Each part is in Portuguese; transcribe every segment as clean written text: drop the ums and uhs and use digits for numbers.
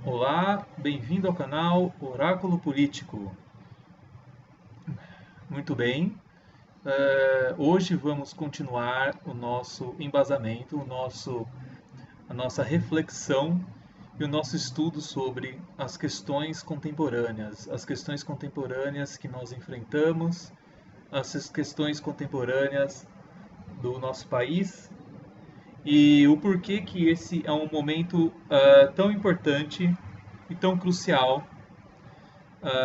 Olá, bem-vindo ao canal Oráculo Político. Muito bem, hoje vamos continuar o nosso embasamento, a nossa reflexão e o nosso estudo sobre as questões contemporâneas que nós enfrentamos, as questões contemporâneas do nosso país e o porquê que esse é um momento tão importante e tão crucial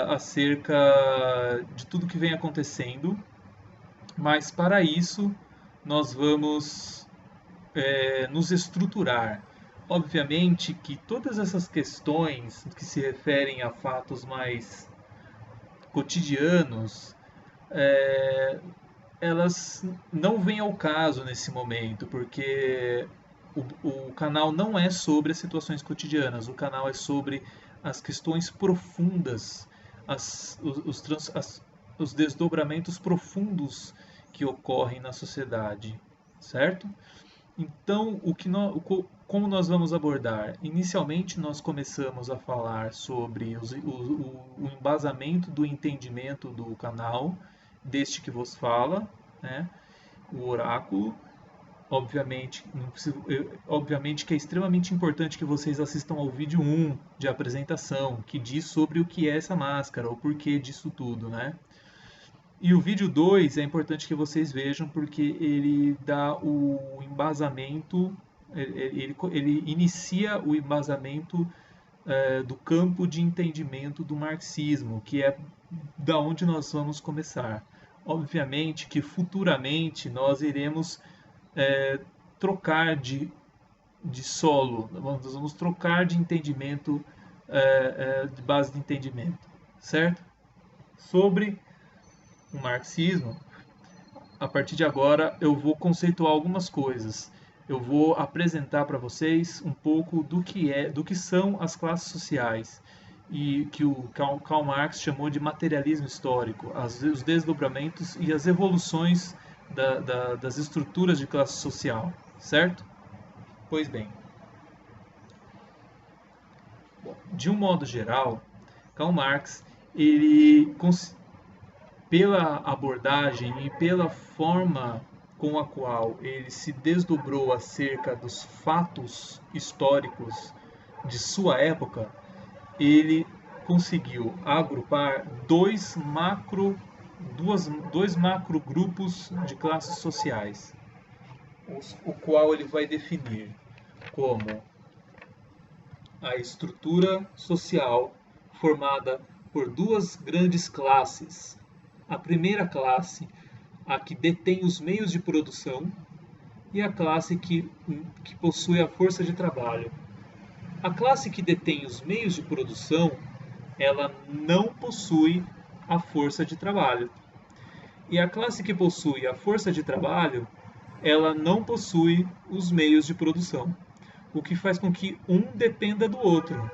acerca de tudo que vem acontecendo, mas para isso nós vamos nos estruturar. Obviamente que todas essas questões que se referem a fatos mais cotidianos, é, elas não vêm ao caso nesse momento, porque o canal não é sobre as situações cotidianas, o canal é sobre as questões profundas, os desdobramentos profundos que ocorrem na sociedade, certo? Então, como nós vamos abordar? Inicialmente, nós começamos a falar sobre o embasamento do entendimento do canal, deste que vos fala, né? O oráculo. Obviamente, não preciso, obviamente que é extremamente importante que vocês assistam ao vídeo 1 de apresentação, que diz sobre o que é essa máscara, o porquê disso tudo, né? E o vídeo 2 é importante que vocês vejam porque ele dá o embasamento, ele inicia o embasamento do campo de entendimento do marxismo, que é da onde nós vamos começar. Obviamente que futuramente nós iremos é, trocar de solo, nós vamos trocar de entendimento, de base de entendimento, certo? Sobre o marxismo, a partir de agora eu vou conceituar algumas coisas. Eu vou apresentar para vocês um pouco do que são as classes sociais e que o Karl Marx chamou de materialismo histórico, os desdobramentos e as evoluções das estruturas de classe social, certo? Pois bem, de um modo geral, Karl Marx, ele, pela abordagem e pela forma com a qual ele se desdobrou acerca dos fatos históricos de sua época, ele conseguiu agrupar dois macro grupos de classes sociais, o qual ele vai definir como a estrutura social formada por duas grandes classes. A primeira classe, a que detém os meios de produção, e a classe que possui a força de trabalho. A classe que detém os meios de produção, ela não possui a força de trabalho. E a classe que possui a força de trabalho, ela não possui os meios de produção. O que faz com que um dependa do outro,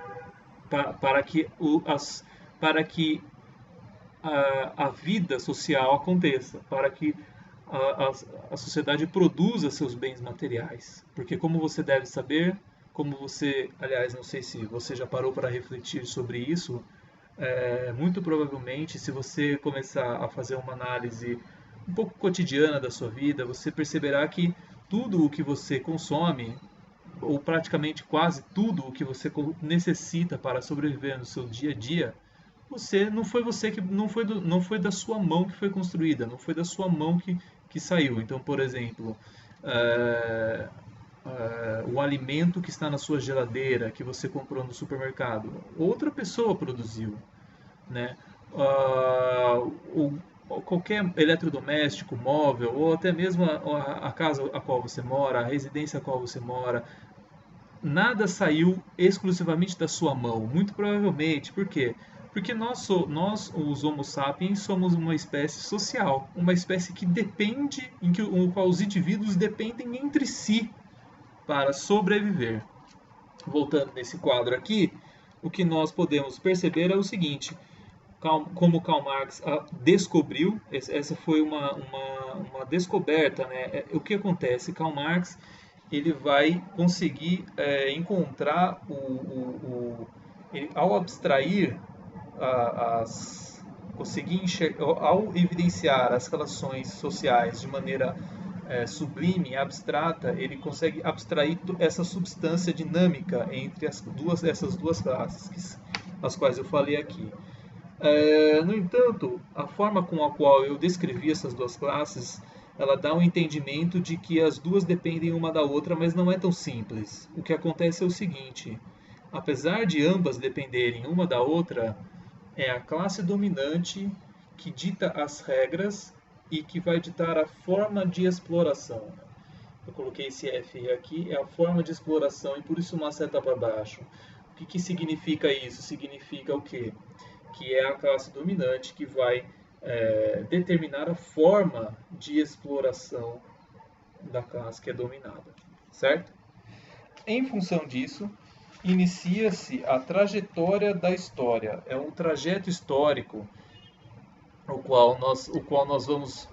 para que, para que a vida social aconteça, para que a sociedade produza seus bens materiais. Porque, como você deve saber, aliás, não sei se você já parou para refletir sobre isso, muito provavelmente, se você começar a fazer uma análise um pouco cotidiana da sua vida, você perceberá que tudo o que você consome, ou praticamente quase tudo o que você necessita para sobreviver no seu dia a dia, você que não foi da sua mão que foi construída, não foi da sua mão que saiu. Então, por exemplo, é, o alimento que está na sua geladeira que você comprou no supermercado, outra pessoa produziu, né? Qualquer eletrodoméstico, móvel, ou até mesmo a casa a qual você mora, a residência a qual você mora, nada saiu exclusivamente da sua mão. Muito provavelmente. Por quê? Porque nós, os Homo sapiens, somos uma espécie social, uma espécie que depende, em qual os indivíduos dependem entre si para sobreviver. Voltando nesse quadro aqui, o que nós podemos perceber é o seguinte: como Karl Marx descobriu, essa foi uma descoberta, né? O que acontece? Karl Marx ele vai conseguir encontrar ao abstrair, conseguir ao evidenciar as relações sociais de maneira sublime, abstrata, ele consegue abstrair essa substância dinâmica entre essas duas classes, as quais eu falei aqui. No entanto, a forma com a qual eu descrevi essas duas classes, ela dá um entendimento de que as duas dependem uma da outra, mas não é tão simples. O que acontece é o seguinte: apesar de ambas dependerem uma da outra, é a classe dominante que dita as regras e que vai ditar a forma de exploração. Eu coloquei esse F aqui, é a forma de exploração e por isso uma seta para baixo. O que significa isso? Significa o quê? Que é a classe dominante que vai determinar a forma de exploração da classe que é dominada, certo? Em função disso, inicia-se a trajetória da história. É um trajeto histórico o qual nós vamos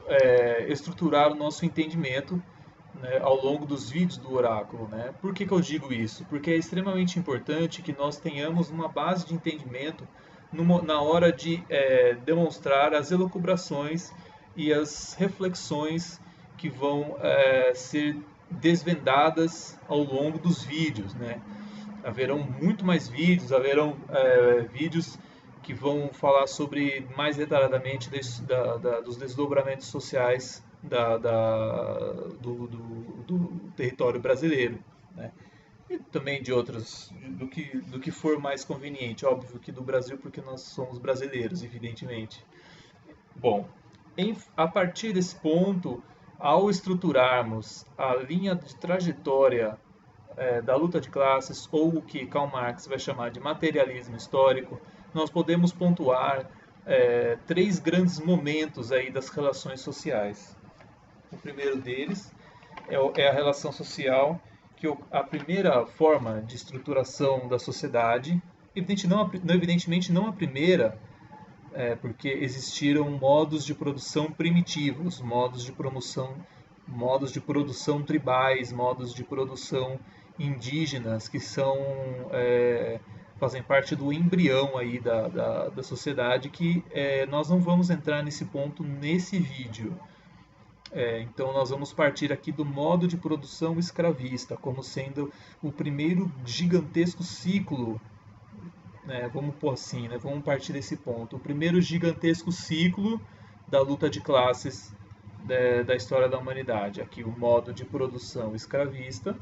estruturar o nosso entendimento, né, ao longo dos vídeos do oráculo. Né? Por que eu digo isso? Porque é extremamente importante que nós tenhamos uma base de entendimento na hora de demonstrar as elucubrações e as reflexões que vão ser desvendadas ao longo dos vídeos. Né? Haverão muito mais vídeos, haverão vídeos que vão falar sobre mais detalhadamente dos desdobramentos sociais do território brasileiro, né? E também de outros, do que for mais conveniente, óbvio que do Brasil, porque nós somos brasileiros, evidentemente. Bom, a partir desse ponto, ao estruturarmos a linha de trajetória da luta de classes, ou o que Karl Marx vai chamar de materialismo histórico, nós podemos pontuar três grandes momentos aí das relações sociais. O primeiro deles é a relação social, que a primeira forma de estruturação da sociedade, evidentemente não a primeira, porque existiram modos de produção primitivos, modos de produção tribais, modos de produção indígenas, que fazem parte do embrião aí da sociedade, que nós não vamos entrar nesse ponto nesse vídeo. Então nós vamos partir aqui do modo de produção escravista, como sendo o primeiro gigantesco ciclo, né? Vamos pôr assim, né? Vamos partir desse ponto. O primeiro gigantesco ciclo da luta de classes da história da humanidade. Aqui o modo de produção escravista,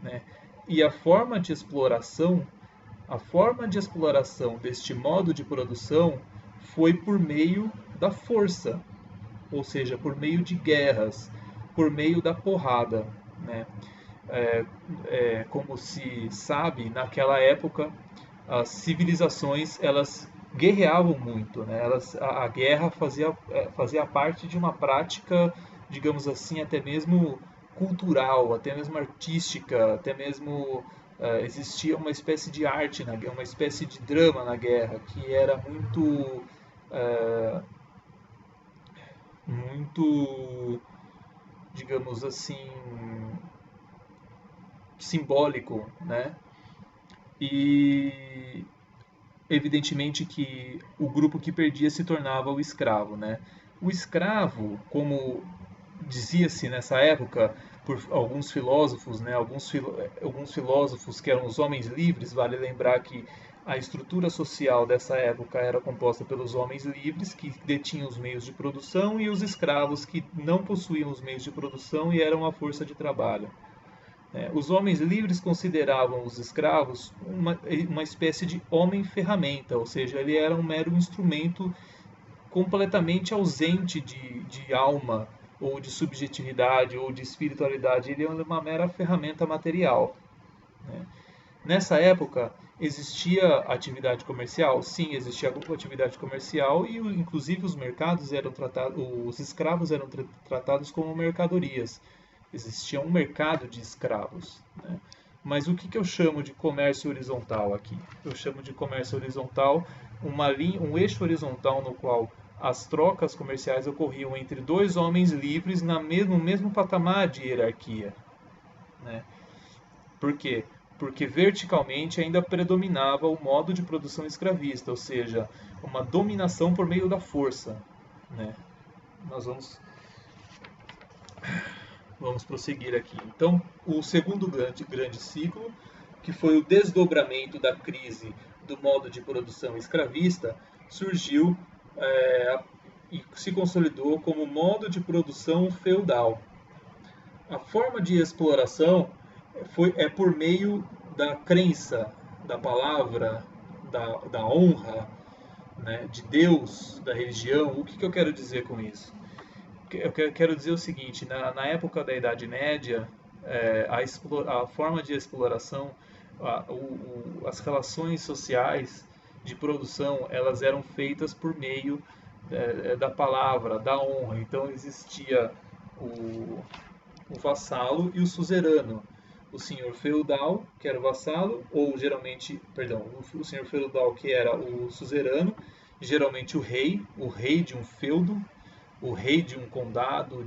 né? E a forma de exploração deste modo de produção foi por meio da força, ou seja, por meio de guerras, por meio da porrada, né? Como se sabe, naquela época as civilizações elas guerreavam muito, né? A guerra fazia parte de uma prática, digamos assim, até mesmo cultural, até mesmo artística, até mesmo existia uma espécie de arte na guerra, uma espécie de drama na guerra que era muito, digamos assim, simbólico, né? E evidentemente que o grupo que perdia se tornava o escravo, né? O escravo, como dizia-se nessa época por alguns filósofos, né? Alguns filósofos que eram os homens livres, vale lembrar que a estrutura social dessa época era composta pelos homens livres, que detinham os meios de produção, e os escravos, que não possuíam os meios de produção e eram a força de trabalho. Os homens livres consideravam os escravos uma espécie de homem-ferramenta, ou seja, ele era um mero instrumento completamente ausente de alma, ou de subjetividade, ou de espiritualidade. Ele era uma mera ferramenta material. Nessa época, existia atividade comercial? Sim, existia alguma atividade comercial e, inclusive, os escravos eram tratados como mercadorias. Existia um mercado de escravos, né? Mas o que eu chamo de comércio horizontal aqui? Eu chamo de comércio horizontal um eixo horizontal no qual as trocas comerciais ocorriam entre dois homens livres no mesmo patamar de hierarquia, né? Por quê? porque verticalmente ainda predominava o modo de produção escravista, ou seja, uma dominação por meio da força, né? Nós vamos prosseguir aqui. Então, o segundo grande ciclo, que foi o desdobramento da crise do modo de produção escravista, surgiu e se consolidou como modo de produção feudal. A forma de exploração é por meio da crença, da palavra, da honra, né, de Deus, da religião. O que eu quero dizer com isso? Eu quero dizer o seguinte: na época da Idade Média, a forma de exploração, as relações sociais de produção, elas eram feitas por meio da palavra, da honra. Então existia o vassalo e o suzerano. O senhor feudal, que era o vassalo, ou geralmente, perdão, o senhor feudal, que era o suzerano, geralmente o rei de um feudo, o rei de um condado,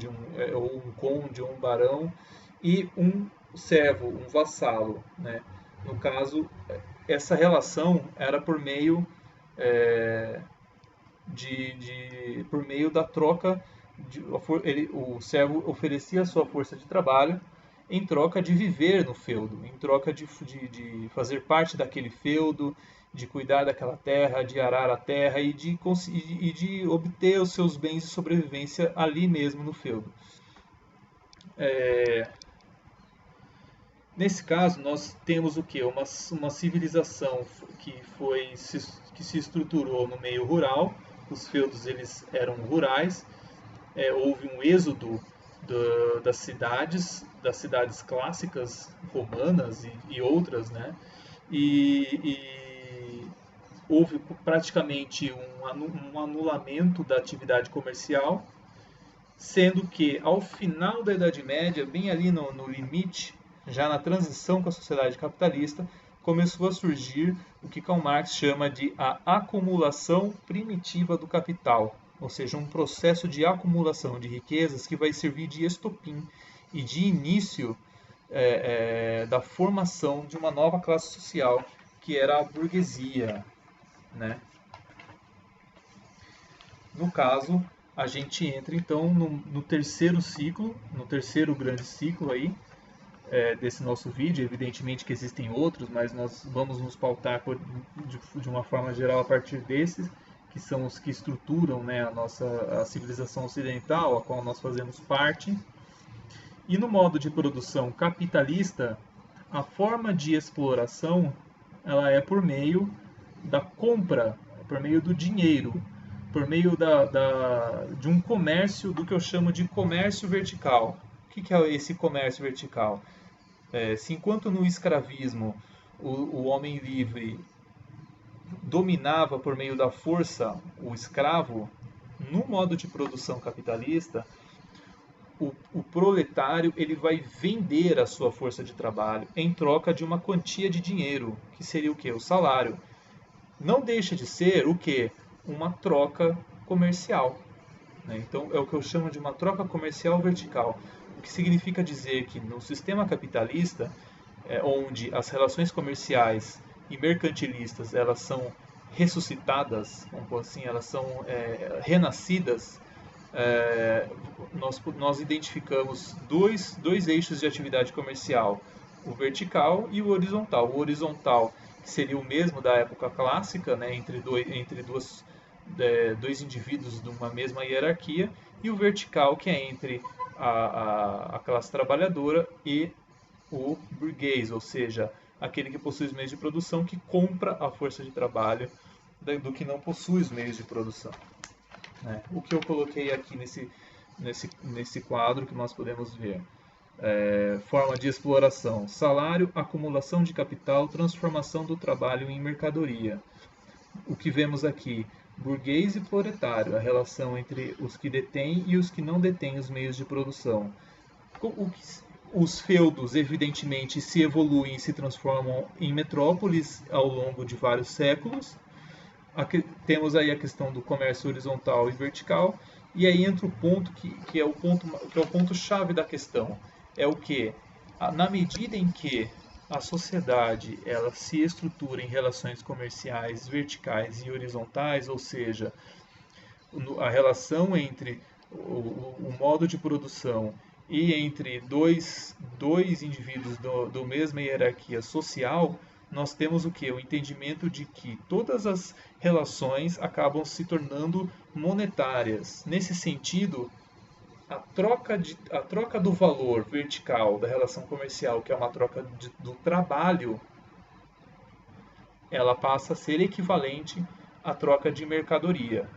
ou um conde, ou um barão, e um servo, um vassalo, né? No caso, essa relação era por meio por meio da troca. O servo oferecia a sua força de trabalho em troca de viver no feudo, em troca de fazer parte daquele feudo, de cuidar daquela terra, de arar a terra e de obter os seus bens de sobrevivência ali mesmo no feudo. Nesse caso, nós temos o quê? Uma civilização que se estruturou no meio rural. Os feudos eles eram rurais. Houve um êxodo das cidades clássicas romanas e outras, né? E houve praticamente um anulamento da atividade comercial, sendo que ao final da Idade Média, bem ali no limite, já na transição com a sociedade capitalista, começou a surgir o que Karl Marx chama de a acumulação primitiva do capital, ou seja, um processo de acumulação de riquezas que vai servir de estopim e de início da formação de uma nova classe social, que era a burguesia, né? No caso, a gente entra então no terceiro ciclo, no terceiro grande ciclo aí, desse nosso vídeo. Evidentemente que existem outros, mas nós vamos nos pautar de uma forma geral a partir desses, que são os que estruturam, né, a civilização ocidental, a qual nós fazemos parte. E no modo de produção capitalista, a forma de exploração ela é por meio da compra, por meio do dinheiro, por meio de um comércio, do que eu chamo de comércio vertical. O que é esse comércio vertical? Se enquanto no escravismo o homem livre dominava por meio da força o escravo, no modo de produção capitalista, o proletário ele vai vender a sua força de trabalho em troca de uma quantia de dinheiro, que seria o quê? O salário. Não deixa de ser o quê? Uma troca comercial, né? Então é o que eu chamo de uma troca comercial vertical, o que significa dizer que no sistema capitalista, onde as relações comerciais e mercantilistas elas são ressuscitadas, vamos dizer assim, elas são renascidas, nós identificamos dois eixos de atividade comercial, o vertical e o horizontal. O horizontal, que seria o mesmo da época clássica, né, entre dois indivíduos de uma mesma hierarquia, e o vertical, que é entre a classe trabalhadora e o burguês, ou seja, aquele que possui os meios de produção, que compra a força de trabalho do que não possui os meios de produção. O que eu coloquei aqui nesse quadro que nós podemos ver: forma de exploração, salário, acumulação de capital, transformação do trabalho em mercadoria. O que vemos aqui: burguês e proletário, a relação entre os que detêm e os que não detêm os meios de produção. Os feudos, evidentemente, se evoluem e se transformam em metrópoles ao longo de vários séculos. Temos aí a questão do comércio horizontal e vertical, e aí entra o ponto que é o ponto chave da questão. É o que? Na medida em que a sociedade ela se estrutura em relações comerciais verticais e horizontais, ou seja, a relação entre o modo de produção e entre dois indivíduos do mesma hierarquia social, nós temos o que? O entendimento de que todas as relações acabam se tornando monetárias. Nesse sentido, a troca do valor vertical da relação comercial, que é uma troca do trabalho, ela passa a ser equivalente à troca de mercadoria.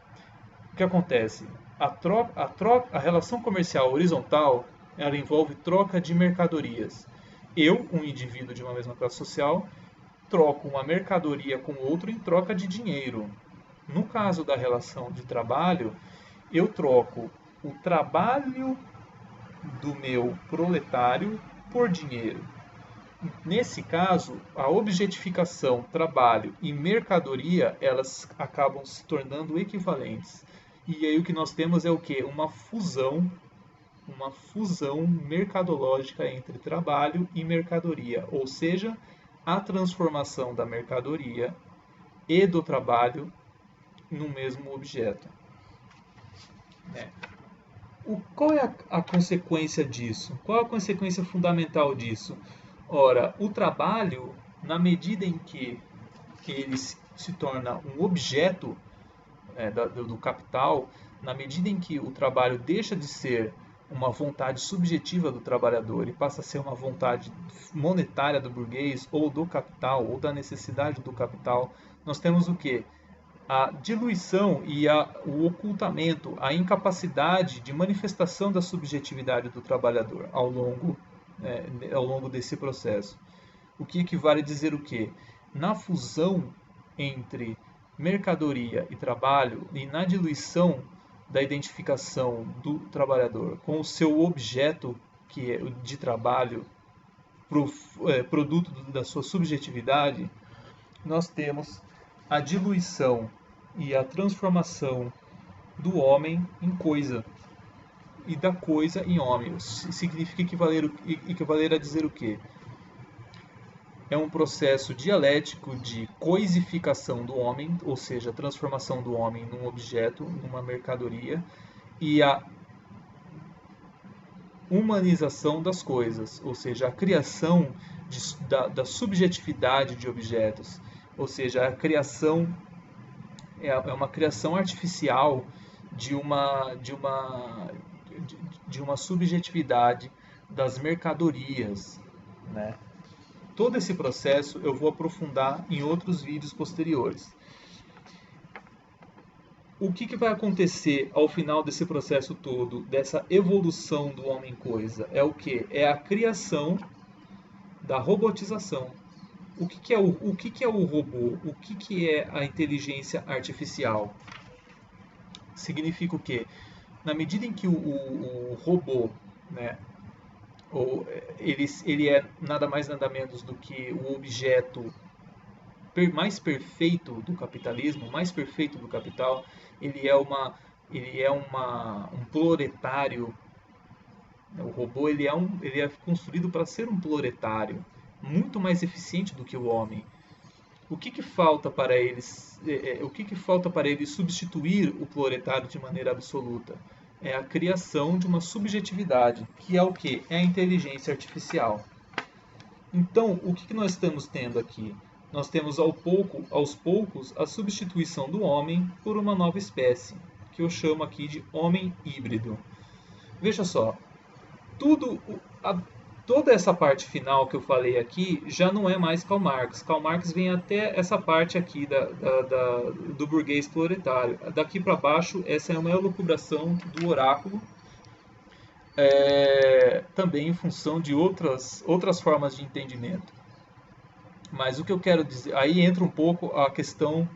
O que acontece? A relação comercial horizontal ela envolve troca de mercadorias. Eu, um indivíduo de uma mesma classe social, troco uma mercadoria com outro em troca de dinheiro. No caso da relação de trabalho, eu troco o trabalho do meu proletário por dinheiro. Nesse caso, a objetificação, trabalho e mercadoria, elas acabam se tornando equivalentes. E aí o que nós temos é o quê? Uma fusão mercadológica entre trabalho e mercadoria, ou seja, a transformação da mercadoria e do trabalho no mesmo objeto. Qual é a consequência disso? Qual é a consequência fundamental disso? Ora, o trabalho, na medida em que ele se torna um objeto do capital, na medida em que o trabalho deixa de ser uma vontade subjetiva do trabalhador e passa a ser uma vontade monetária do burguês, ou do capital, ou da necessidade do capital, nós temos o quê? A diluição e o ocultamento, a incapacidade de manifestação da subjetividade do trabalhador ao longo desse processo. O que equivale a dizer o quê? Na fusão entre mercadoria e trabalho e na diluição da identificação do trabalhador com o seu objeto que é de trabalho, produto da sua subjetividade, nós temos a diluição e a transformação do homem em coisa e da coisa em homem. Significa equivaler a dizer o quê? É um processo dialético de coisificação do homem, ou seja, a transformação do homem num objeto, numa mercadoria, e a humanização das coisas, ou seja, a criação da subjetividade de objetos, ou seja, a criação é uma criação artificial de uma subjetividade das mercadorias, né? Todo esse processo eu vou aprofundar em outros vídeos posteriores. O que vai acontecer ao final desse processo todo, dessa evolução do homem-coisa? É o quê? É a criação da robotização. O que é o robô? O que é a inteligência artificial? Significa o quê? Na medida em que o robô, né, ele é nada mais nada menos do que o objeto mais perfeito do capitalismo, mais perfeito do capital, ele é um proletário. O robô ele é construído para ser um proletário, muito mais eficiente do que o homem. O que falta para eles? O que falta para ele substituir o proletário de maneira absoluta? É a criação de uma subjetividade, que é o quê? É a inteligência artificial. Então, o que nós estamos tendo aqui? Nós temos aos poucos a substituição do homem por uma nova espécie, que eu chamo aqui de homem híbrido. Veja só, toda essa parte final que eu falei aqui já não é mais Karl Marx. Karl Marx vem até essa parte aqui do burguês proletário. Daqui para baixo, essa é uma elucubração do oráculo, também em função de outras formas de entendimento. Mas o que eu quero dizer, aí entra um pouco a questão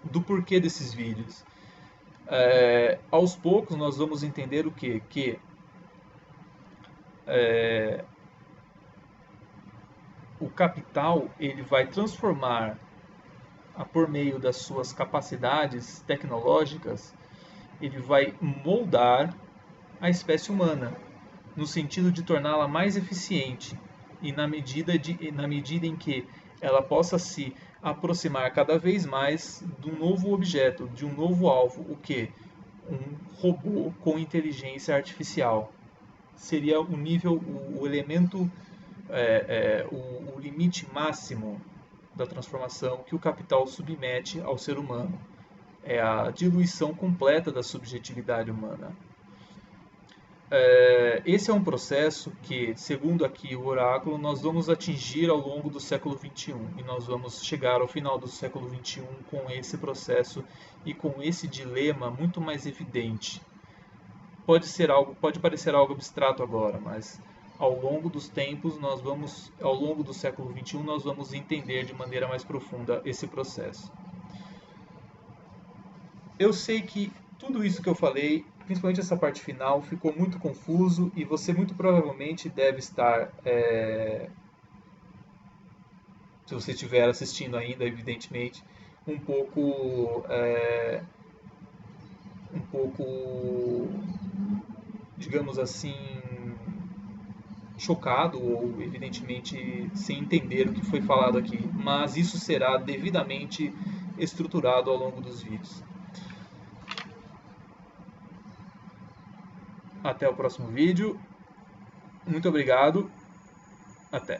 do porquê desses vídeos. Aos poucos nós vamos entender o quê? Que o capital ele vai transformar, por meio das suas capacidades tecnológicas, ele vai moldar a espécie humana, no sentido de torná-la mais eficiente. e na medida em que ela possa se aproximar cada vez mais de um novo objeto, de um novo alvo, o que? Um robô com inteligência artificial. Seria o nível, o elemento, o limite máximo da transformação que o capital submete ao ser humano. É a diluição completa da subjetividade humana. Esse é um processo que, segundo aqui o oráculo, nós vamos atingir ao longo do século XXI. E nós vamos chegar ao final do século XXI com esse processo e com esse dilema muito mais evidente. Pode parecer algo abstrato agora, mas ao longo dos tempos, ao longo do século XXI, nós vamos entender de maneira mais profunda esse processo. Eu sei que tudo isso que eu falei, principalmente essa parte final, ficou muito confuso e você muito provavelmente deve estar, se você estiver assistindo ainda, evidentemente, um pouco, digamos assim, chocado ou evidentemente sem entender o que foi falado aqui, mas isso será devidamente estruturado ao longo dos vídeos. Até o próximo vídeo. Muito obrigado. Até.